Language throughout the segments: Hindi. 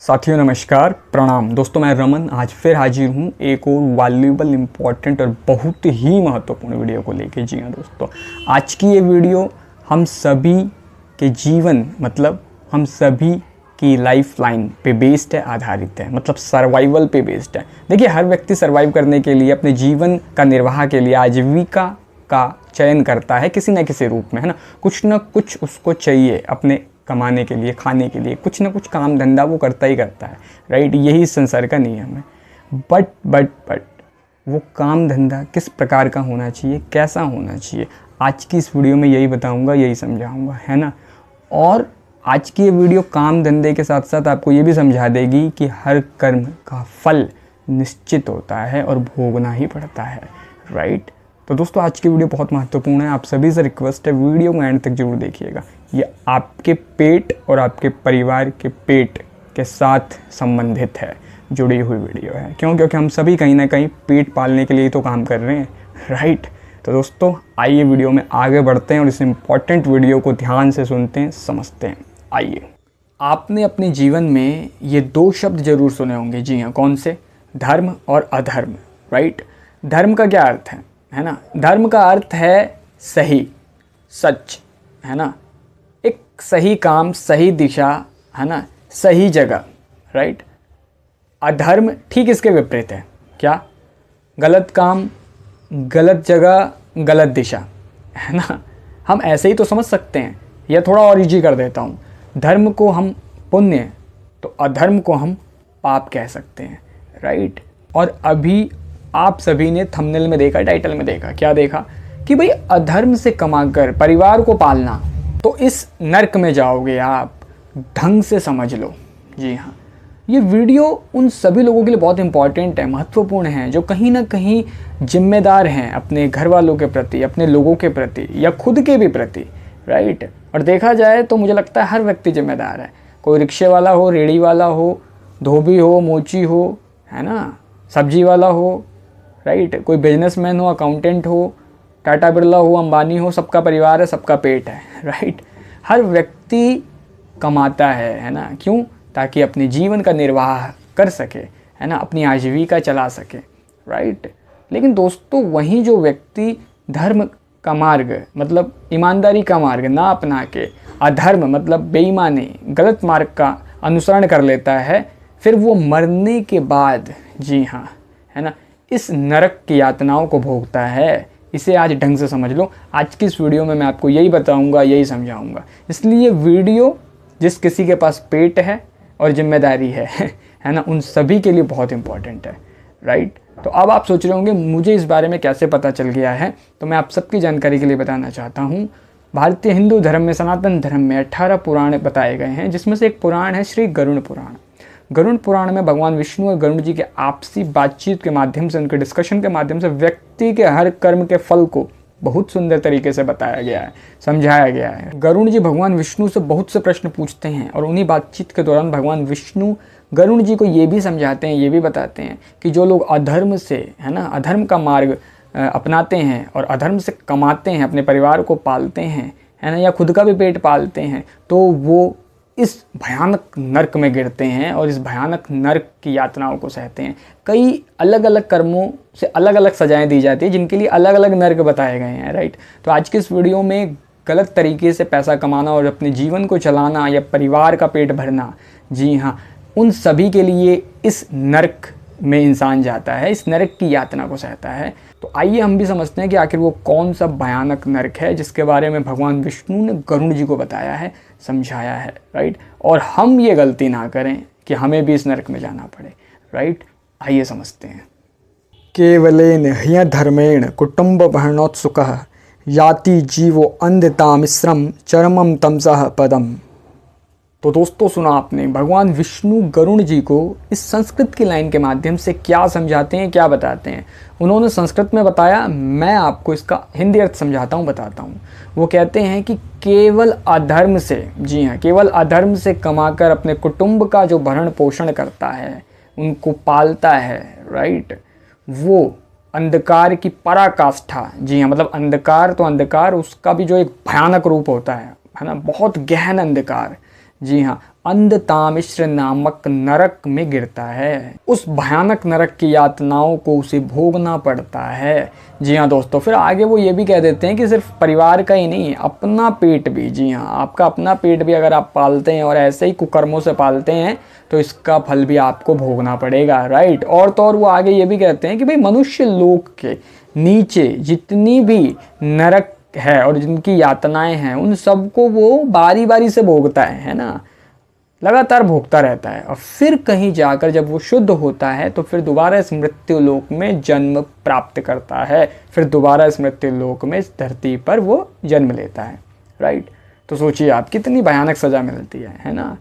साथियों नमस्कार, प्रणाम। दोस्तों मैं रमन आज फिर हाजिर हूँ एक और वैल्यूएबल, इम्पॉर्टेंट और बहुत ही महत्वपूर्ण वीडियो को लेके। जी हाँ दोस्तों, आज की ये वीडियो हम सभी के जीवन हम सभी की लाइफ लाइन पे बेस्ड है, आधारित है, सर्वाइवल पे बेस्ड है। देखिए, हर व्यक्ति सर्वाइव करने के लिए, अपने जीवन का निर्वाह के लिए आजीविका का चयन करता है किसी न किसी रूप में, है ना। कुछ न कुछ उसको चाहिए अपने कमाने के लिए, खाने के लिए, कुछ ना कुछ काम धंधा वो करता ही करता है, राइट। यही संसार का नियम है। बट वो काम धंधा किस प्रकार का होना चाहिए, कैसा होना चाहिए, आज की इस वीडियो में यही बताऊंगा, यही समझाऊंगा, है ना। और आज की ये वीडियो काम धंधे के साथ साथ आपको ये भी समझा देगी कि हर कर्म का फल निश्चित होता है और भोगना ही पड़ता है, राइट। तो दोस्तों, आज की वीडियो बहुत महत्वपूर्ण है। आप सभी से रिक्वेस्ट है, वीडियो को एंड तक जरूर देखिएगा। ये आपके पेट और आपके परिवार के पेट के साथ संबंधित है, जुड़ी हुई वीडियो है। क्यों? क्योंकि हम सभी कहीं ना कहीं पेट पालने के लिए तो काम कर रहे हैं, राइट। तो दोस्तों, आइए वीडियो में आगे बढ़ते हैं और इस इम्पॉर्टेंट वीडियो को ध्यान से सुनते हैं, समझते हैं। आइए, आपने अपने जीवन में ये दो शब्द जरूर सुने होंगे। जी हाँ, कौन से? धर्म और अधर्म, राइट। धर्म का क्या अर्थ है ना। धर्म का अर्थ है सही, सच, है ना। एक सही काम, सही दिशा, है ना, सही जगह, राइट। अधर्म ठीक इसके विपरीत है। क्या? गलत काम, गलत जगह, गलत दिशा, है ना। हम ऐसे ही तो समझ सकते हैं, या थोड़ा और इजी कर देता हूँ। धर्म को हम पुण्य, तो अधर्म को हम पाप कह सकते हैं, राइट। और अभी आप सभी ने थंबनेल में देखा, टाइटल में देखा, क्या देखा कि भाई अधर्म से कमाकर परिवार को पालना, तो इस नर्क में जाओगे आप। ढंग से समझ लो। जी हाँ, ये वीडियो उन सभी लोगों के लिए बहुत इंपॉर्टेंट है, महत्वपूर्ण है, जो कहीं ना कहीं जिम्मेदार हैं अपने घर वालों के प्रति, अपने लोगों के प्रति, या खुद के भी प्रति, राइट। और देखा जाए तो मुझे लगता है हर व्यक्ति जिम्मेदार है। कोई रिक्शे वाला हो, रेड़ी वाला हो, धोबी हो, मोची हो, है ना, सब्जी वाला हो, राइट। कोई बिजनेसमैन हो, अकाउंटेंट हो, टाटा बिरला हो, अंबानी हो, सबका परिवार है, सबका पेट है, राइट। हर व्यक्ति कमाता है ना। क्यों? ताकि अपने जीवन का निर्वाह कर सके, है ना, अपनी आजीविका चला सके, राइट। लेकिन दोस्तों, वहीं जो व्यक्ति धर्म का मार्ग ईमानदारी का मार्ग ना अपना के अधर्म बेईमानी, गलत मार्ग का अनुसरण कर लेता है, फिर वो मरने के बाद, जी हाँ, है ना, इस नरक की यातनाओं को भोगता है। इसे आज ढंग से समझ लो। आज की इस वीडियो में मैं आपको यही बताऊंगा, यही समझाऊंगा। इसलिए वीडियो जिस किसी के पास पेट है और जिम्मेदारी है ना, उन सभी के लिए बहुत इंपॉर्टेंट है, राइट। तो अब आप सोच रहे होंगे मुझे इस बारे में कैसे पता चल गया है, तो मैं आप सबकी जानकारी के लिए बताना चाहता हूँ। भारतीय हिंदू धर्म में, सनातन धर्म में 18 पुराण बताए गए हैं, जिसमें से एक पुराण है श्री गरुड़ पुराण। गरुड़ पुराण में भगवान विष्णु और गरुड़ जी के आपसी बातचीत के माध्यम से, उनके डिस्कशन के माध्यम से व्यक्ति के हर कर्म के फल को बहुत सुंदर तरीके से बताया गया है, समझाया गया है। गरुड़ जी भगवान विष्णु से बहुत से प्रश्न पूछते हैं, और उन्हीं बातचीत के दौरान भगवान विष्णु गरुड़ जी को ये भी समझाते हैं, ये भी बताते हैं कि जो लोग अधर्म से, है ना, अधर्म का मार्ग अपनाते हैं और अधर्म से कमाते हैं, अपने परिवार को पालते हैं, है ना, या खुद का भी पेट पालते हैं, तो वो इस भयानक नर्क में गिरते हैं और इस भयानक नर्क की यातनाओं को सहते हैं। कई अलग अलग कर्मों से अलग अलग सजाएं दी जाती है, जिनके लिए अलग अलग नर्क बताए गए हैं, राइट। तो आज के इस वीडियो में गलत तरीके से पैसा कमाना और अपने जीवन को चलाना या परिवार का पेट भरना, जी हाँ, उन सभी के लिए इस नर्क में इंसान जाता है, इस नरक की यातना को सहता है। तो आइए हम भी समझते हैं कि आखिर वो कौन सा भयानक नरक है जिसके बारे में भगवान विष्णु ने गरुड़ जी को बताया है, समझाया है, राइट। और हम ये गलती ना करें कि हमें भी इस नरक में जाना पड़े, राइट। आइए समझते हैं। केवलेन ह्यधर्मेण कुटुम्बभरणोत्सुकः याति जीवो अन्धतामिश्रम चरमं तमसः पदम। तो दोस्तों, सुना आपने, भगवान विष्णु गरुड़ जी को इस संस्कृत की लाइन के माध्यम से क्या समझाते हैं, क्या बताते हैं। उन्होंने संस्कृत में बताया, मैं आपको इसका हिंदी अर्थ समझाता हूँ, बताता हूँ। वो कहते हैं कि केवल अधर्म से, जी हाँ, केवल अधर्म से कमाकर अपने कुटुंब का जो भरण पोषण करता है, उनको पालता है, राइट, वो अंधकार की पराकाष्ठा, जी हाँ, अंधकार तो अंधकार, उसका भी जो एक भयानक रूप होता है ना, बहुत गहन अंधकार, जी हाँ, अंधतामिश्र नामक नरक में गिरता है। उस भयानक नरक की यातनाओं को उसे भोगना पड़ता है। जी हाँ दोस्तों, फिर आगे वो ये भी कह देते हैं कि सिर्फ परिवार का ही नहीं, अपना पेट भी, जी हाँ, आपका अपना पेट भी अगर आप पालते हैं और ऐसे ही कुकर्मों से पालते हैं तो इसका फल भी आपको भोगना पड़ेगा, राइट। और तो और वो आगे ये भी कहते हैं कि भाई मनुष्य लोक के नीचे जितनी भी नरक है और जिनकी यातनाएं हैं उन सबको वो बारी बारी से भोगता है ना, लगातार भोगता रहता है। और फिर कहीं जाकर जब वो शुद्ध होता है तो फिर दोबारा इस मृत्यु लोक में जन्म प्राप्त करता है, फिर दोबारा इस मृत्यु लोक में इस धरती पर वो जन्म लेता है, राइट। तो सोचिए आप, कितनी भयानक सज़ा मिलती है ना।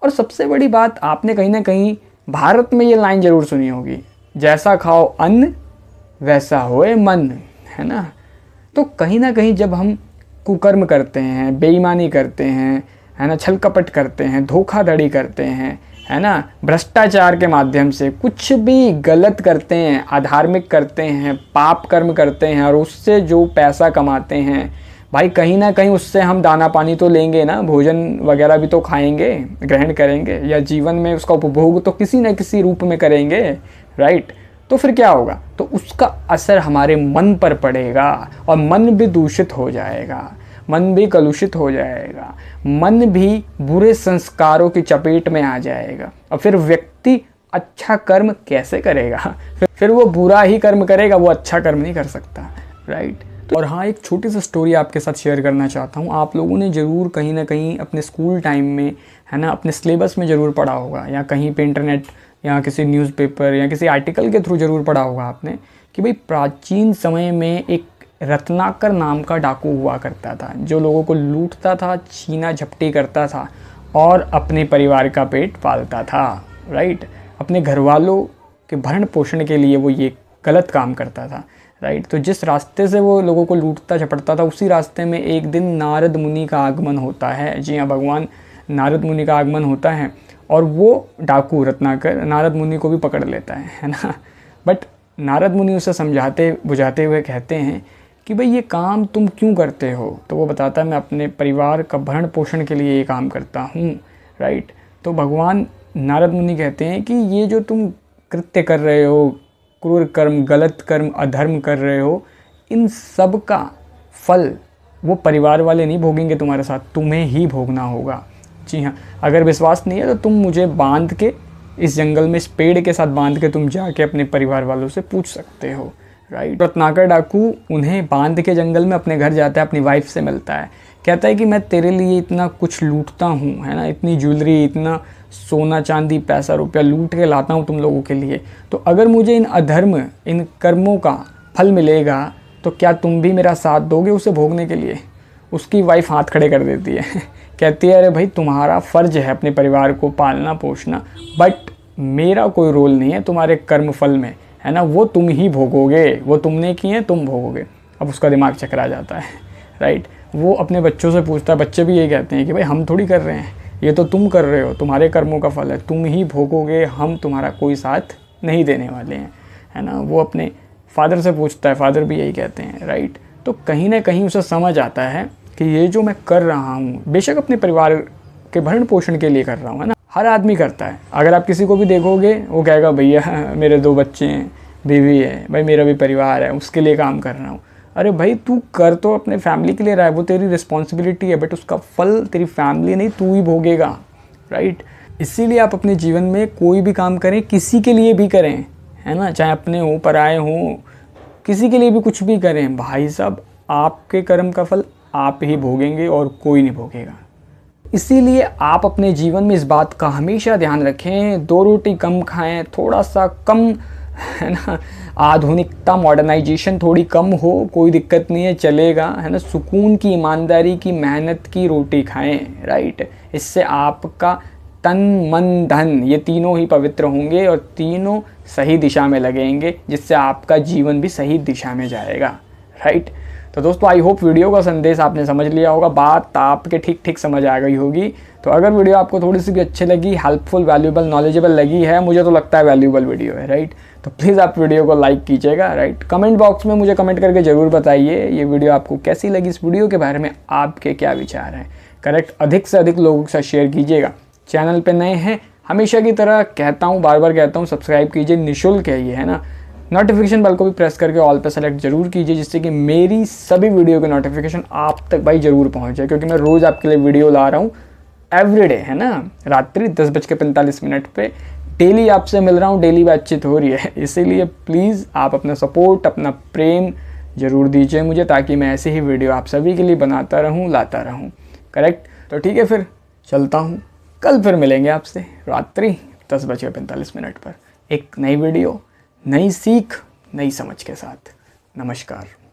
और सबसे बड़ी बात, आपने कहीं ना कहीं भारत में ये लाइन ज़रूर सुनी होगी, जैसा खाओ अन्न वैसा होए मन, है ना। तो कहीं ना कहीं जब हम कुकर्म करते हैं, बेईमानी करते हैं, है ना, छल कपट करते हैं, धोखाधड़ी करते हैं, है ना, भ्रष्टाचार के माध्यम से कुछ भी गलत करते हैं, अधार्मिक करते हैं, पाप कर्म करते हैं और उससे जो पैसा कमाते हैं भाई, कहीं ना कहीं उससे हम दाना पानी तो लेंगे ना, भोजन वगैरह भी तो खाएंगे, ग्रहण करेंगे, या जीवन में उसका उपभोग तो किसी न किसी रूप में करेंगे, राइट। तो फिर क्या होगा, तो उसका असर हमारे मन पर पड़ेगा और मन भी दूषित हो जाएगा, मन भी कलुषित हो जाएगा, मन भी बुरे संस्कारों की चपेट में आ जाएगा। और फिर व्यक्ति अच्छा कर्म कैसे करेगा, फिर वो बुरा ही कर्म करेगा, वो अच्छा कर्म नहीं कर सकता, राइट। तो और हाँ, एक छोटी सी स्टोरी आपके साथ शेयर करना चाहता हूँ। आप लोगों ने ज़रूर कहीं ना कहीं अपने स्कूल टाइम में, है ना, अपने सिलेबस में ज़रूर पढ़ा होगा, या कहीं पे इंटरनेट या किसी न्यूज़पेपर या किसी आर्टिकल के थ्रू ज़रूर पढ़ा होगा आपने कि भाई प्राचीन समय में एक रत्नाकर नाम का डाकू हुआ करता था, जो लोगों को लूटता था, छीना झपटी करता था और अपने परिवार का पेट पालता था, राइट। अपने घर वालों के भरण पोषण के लिए वो ये गलत काम करता था, राइट। तो जिस रास्ते से वो लोगों को लूटता झपटता था, उसी रास्ते में एक दिन नारद मुनि का आगमन होता है। जी हाँ, भगवान नारद मुनि का आगमन होता है और वो डाकू रत्नाकर नारद मुनि को भी पकड़ लेता है ना। बट नारद मुनि उसे समझाते बुझाते हुए कहते हैं कि भाई ये काम तुम क्यों करते हो। तो वो बताता है, मैं अपने परिवार का भरण पोषण के लिए ये काम करता हूँ, राइट। तो भगवान नारद मुनि कहते हैं कि ये जो तुम कृत्य कर रहे हो, क्रूर कर्म, गलत कर्म, अधर्म कर रहे हो, इन सब का फल वो परिवार वाले नहीं भोगेंगे तुम्हारे साथ, तुम्हें ही भोगना होगा। जी हाँ, अगर विश्वास नहीं है तो तुम मुझे बांध के इस जंगल में, इस पेड़ के साथ बांध के तुम जाके अपने परिवार वालों से पूछ सकते हो, राइट। रत्नाकर डाकू उन्हें बांध के जंगल में अपने घर जाता है, अपनी वाइफ से मिलता है, कहता है कि मैं तेरे लिए इतना कुछ लूटता हूँ, है ना, इतनी ज्वेलरी, इतना सोना चांदी पैसा रुपया लूट के लाता हूँ तुम लोगों के लिए, तो अगर मुझे इन अधर्म, इन कर्मों का फल मिलेगा तो क्या तुम भी मेरा साथ दोगे उसे भोगने के लिए। उसकी वाइफ हाथ खड़े कर देती है कहती है, अरे भाई तुम्हारा फ़र्ज है अपने परिवार को पालना पोषना, बट मेरा कोई रोल नहीं है तुम्हारे कर्म फल में, है ना, वो तुम ही भोगोगे, वो तुमने किए तुम भोगोगे। अब उसका दिमाग चकरा जाता है, राइट। वो अपने बच्चों से पूछता है, बच्चे भी यही कहते हैं कि भाई हम थोड़ी कर रहे हैं, ये तो तुम कर रहे हो, तुम्हारे कर्मों का फल है, तुम ही भोगोगे, हम तुम्हारा कोई साथ नहीं देने वाले हैं, है ना। वो अपने फादर से पूछता है, फादर भी यही कहते हैं, राइट। तो कहीं ना कहीं उसे समझ आता है कि ये जो मैं कर रहा हूँ, बेशक अपने परिवार के भरण पोषण के लिए कर रहा हूँ, है ना, हर आदमी करता है। अगर आप किसी को भी देखोगे वो कहेगा भैया मेरे 2 बच्चे हैं, बीवी है, भाई मेरा भी परिवार है, उसके लिए काम कर रहा हूँ। अरे भाई तू कर तो अपने फैमिली के लिए रहा है, वो तेरी रिस्पॉन्सिबिलिटी है, बट उसका फल तेरी फैमिली नहीं, तू ही भोगेगा, राइट। इसीलिए आप अपने जीवन में कोई भी काम करें, किसी के लिए भी करें, है ना, चाहे अपने हो पराए हों, किसी के लिए भी कुछ भी करें, भाई साहब आपके कर्म का फल आप ही भोगेंगे और कोई नहीं भोगेगा। इसीलिए आप अपने जीवन में इस बात का हमेशा ध्यान रखें, 2 रोटी कम खाएं, थोड़ा सा कम, है ना, आधुनिकता मॉडर्नाइजेशन थोड़ी कम हो, कोई दिक्कत नहीं है, चलेगा, है ना। सुकून की, ईमानदारी की, मेहनत की रोटी खाएं, राइट। इससे आपका तन मन धन ये तीनों ही पवित्र होंगे और तीनों सही दिशा में लगेंगे, जिससे आपका जीवन भी सही दिशा में जाएगा, राइट। तो दोस्तों आई होप वीडियो का संदेश आपने समझ लिया होगा, बात आपके ठीक समझ आ गई होगी। तो अगर वीडियो आपको थोड़ी सी भी अच्छी लगी, हेल्पफुल, वैल्यूएबल, नॉलेजेबल लगी है, मुझे तो लगता है वैल्यूएबल वीडियो है, राइट, तो प्लीज़ आप वीडियो को लाइक कीजिएगा, राइट। कमेंट बॉक्स में मुझे कमेंट करके ज़रूर बताइए ये वीडियो आपको कैसी लगी, इस वीडियो के बारे में आपके क्या विचार हैं, करेक्ट। अधिक से अधिक लोगों के साथ शेयर कीजिएगा चैनल पे नए हैं, हमेशा की तरह कहता हूँ, बार बार कहता हूँ, सब्सक्राइब कीजिए, निःशुल्क है ये, है ना। नोटिफिकेशन बेल को भी प्रेस करके ऑल पे सेलेक्ट जरूर कीजिए, जिससे कि मेरी सभी वीडियो के नोटिफिकेशन आप तक भाई ज़रूर पहुँच जाए, क्योंकि मैं रोज़ आपके लिए वीडियो ला रहा हूँ एवरीडे, है ना। रात्रि 10:45 पे डेली आपसे मिल रहा हूँ, डेली बातचीत हो रही है। इसीलिए प्लीज़ आप अपना सपोर्ट, अपना प्रेम ज़रूर दीजिए मुझे, ताकि मैं ऐसे ही वीडियो आप सभी के लिए बनाता रहूँ, लाता रहूँ। करेक्ट? तो ठीक है, फिर चलता हूँ। कल फिर मिलेंगे आपसे रात्रि 10:45 पर एक नई वीडियो, नई सीख, नई समझ के साथ। नमस्कार।